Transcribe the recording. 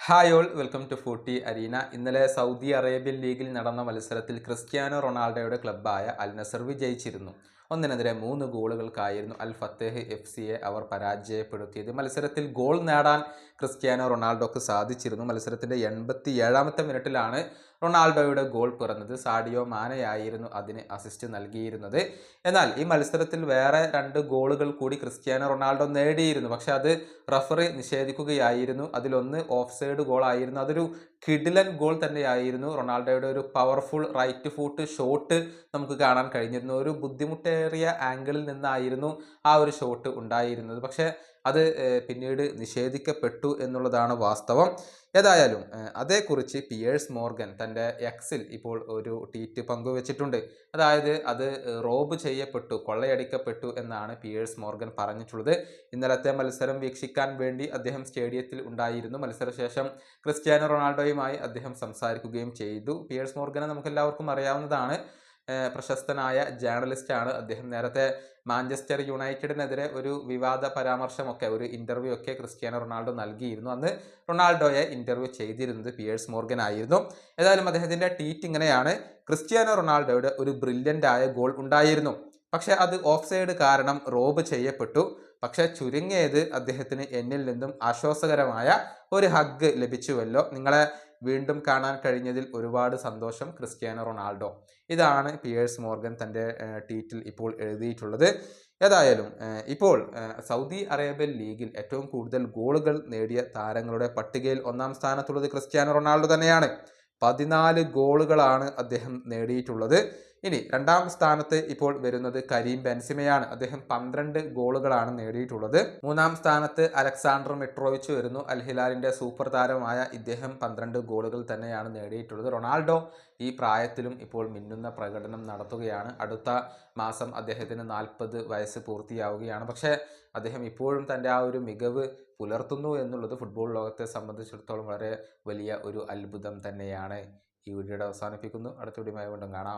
Hi all welcome to footy arena. ഇന്നലെ Saudi Arabian ലീഗിൽ നടന്ന മത്സരത്തിൽ ക്രിസ്ത്യാനോ റൊണാൾഡോയുടെ ക്ലബ്ബായ അൽ നസർ വിജയിച്ചിരുന്നു. 1-3 ഗോളുകൾക്കായിരുന്നു അൽ ഫത്തേഹ് FC-യെ അവർ പരാജയപ്പെടുത്തിയത്. മത്സരത്തിൽ ഗോൾ നേടാൻ ക്രിസ്ത്യാനോ റൊണാൾഡോക്ക് സാധിച്ചിരുന്നു. മത്സരത്തിൻ്റെ 87-ാമത്തെ മിനിറ്റിലാണ് റൊണാൾഡോയുടെ ഗോൾ പിറന്നത്. സാഡിയോ മാനയായിരുന്നു അതിന് അസിസ്റ്റ് നൽകിയിരുന്നത്. എന്നാൽ ഈ മത്സരത്തിൽ വേറെ 2 ഗോളുകൾ കൂടി ക്രിസ്ത്യാനോ റൊണാൾഡോ നേടിയിരുന്നു. പക്ഷെ അത് റഫറി നിഷേധിക്കുകയായിരുന്നു. അതിലൊന്ന് ഓഫ് സൈഡ് ഗോൾ ആയിരുന്നു. അതൊരു കിടിലൻ ഗോൾ തന്നെയായിരുന്നു. റൊണാൾഡോയുടെ ഒരു പവർഫുൾ റൈറ്റ് ഫൂട്ട് ഷോട്ട് നമുക്ക് കാണാൻ കഴിഞ്ഞിരുന്നു. ഒരു ബുദ്ധിമുട്ടേറിയ ആംഗിളിൽ നിന്നായിരുന്നു ആ ഒരു ഷോട്ട് ഉണ്ടായിരുന്നത്. പക്ഷേ അത് പിന്നീട് നിഷേധിക്കപ്പെട്ടു എന്നുള്ളതാണ് വാസ്തവം. ഏതായാലും അതേക്കുറിച്ച് പിയേഴ്സ് മോർഗൻ തൻ്റെ എക്സിൽ ഇപ്പോൾ ഒരു ട്വീറ്റ് പങ്കുവച്ചിട്ടുണ്ട്. അതായത് അത് റോബ് ചെയ്യപ്പെട്ടു, കൊള്ളയടിക്കപ്പെട്ടു എന്നാണ് പിയേഴ്സ് മോർഗൻ പറഞ്ഞിട്ടുള്ളത്. ഇന്നലത്തെ മത്സരം വീക്ഷിക്കാൻ വേണ്ടി അദ്ദേഹം സ്റ്റേഡിയത്തിൽ ഉണ്ടായിരുന്നു. മത്സരശേഷം ക്രിസ്ത്യാനോ റൊണാൾഡോയുമായി അദ്ദേഹം സംസാരിക്കുകയും ചെയ്തു. പിയേഴ്സ് മോർഗനെ നമുക്കെല്ലാവർക്കും അറിയാവുന്നതാണ്. പ്രശസ്തനായ ജേർണലിസ്റ്റാണ് അദ്ദേഹം. നേരത്തെ മാഞ്ചസ്റ്റർ യുണൈറ്റഡിനെതിരെ ഒരു വിവാദ പരാമർശമൊക്കെ, ഒരു ഇൻ്റർവ്യൂ ഒക്കെ ക്രിസ്ത്യാനോ റൊണാൾഡോ നൽകിയിരുന്നു. അന്ന് റൊണാൾഡോയെ ഇൻ്റർവ്യൂ ചെയ്തിരുന്നത് പിയേഴ്സ് മോർഗൻ ആയിരുന്നു. ഏതായാലും അദ്ദേഹത്തിൻ്റെ ട്വീറ്റ് ഇങ്ങനെയാണ്: ക്രിസ്ത്യാനോ റൊണാൾഡോയുടെ ഒരു ബ്രില്യൻ്റ് ആയ ഗോൾ ഉണ്ടായിരുന്നു, പക്ഷെ അത് ഓഫ് സൈഡ് കാരണം റോബ് ചെയ്യപ്പെട്ടു. പക്ഷെ ചുരുങ്ങിയത് അദ്ദേഹത്തിന് എന്നിൽ നിന്നും ആശ്വാസകരമായ ഒരു ഹഗ് ലഭിച്ചുവല്ലോ. നിങ്ങളെ വീണ്ടും കാണാൻ കഴിഞ്ഞതിൽ ഒരുപാട് സന്തോഷം, ക്രിസ്ത്യാനോ റൊണാൾഡോ. ഇതാണ് പിയേഴ്സ് മോർഗൻ തൻ്റെ ട്വീറ്റിൽ ഇപ്പോൾ എഴുതിയിട്ടുള്ളത്. ഏതായാലും ഇപ്പോൾ സൗദി അറേബ്യൻ ലീഗിൽ ഏറ്റവും കൂടുതൽ ഗോളുകൾ നേടിയ താരങ്ങളുടെ പട്ടികയിൽ 1-ാം സ്ഥാനത്തുള്ളത് ക്രിസ്ത്യാനോ റൊണാൾഡോ തന്നെയാണ്. 14 ഗോളുകളാണ് അദ്ദേഹം നേടിയിട്ടുള്ളത്. ഇനി 2-ാം സ്ഥാനത്ത് ഇപ്പോൾ വരുന്നത് കരീം ബെൻസിമയാണ്. അദ്ദേഹം 12 ഗോളുകളാണ് നേടിയിട്ടുള്ളത്. 3-ാം സ്ഥാനത്ത് അലക്സാണ്ടർ മിട്രോവിച്ച് വരുന്നു. അൽ ഹിലാലിൻ്റെ സൂപ്പർ താരമായ ഇദ്ദേഹം 12 ഗോളുകൾ തന്നെയാണ് നേടിയിട്ടുള്ളത്. റൊണാൾഡോ ഈ പ്രായത്തിലും ഇപ്പോൾ മിന്നുന്ന പ്രകടനം നടത്തുകയാണ്. അടുത്ത മാസം അദ്ദേഹത്തിന് 40 വയസ്സ് പൂർത്തിയാവുകയാണ്. പക്ഷേ അദ്ദേഹം ഇപ്പോഴും തൻ്റെ ആ ഒരു മികവ് പുലർത്തുന്നു എന്നുള്ളത് ഫുട്ബോൾ ലോകത്തെ സംബന്ധിച്ചിടത്തോളം വളരെ വലിയ ഒരു അത്ഭുതം തന്നെയാണ്. ഈ വീഡിയോയുടെ അവസാനിപ്പിക്കുന്നു. അടുത്ത വീഡിയോയുമായി വീണ്ടും കാണാം.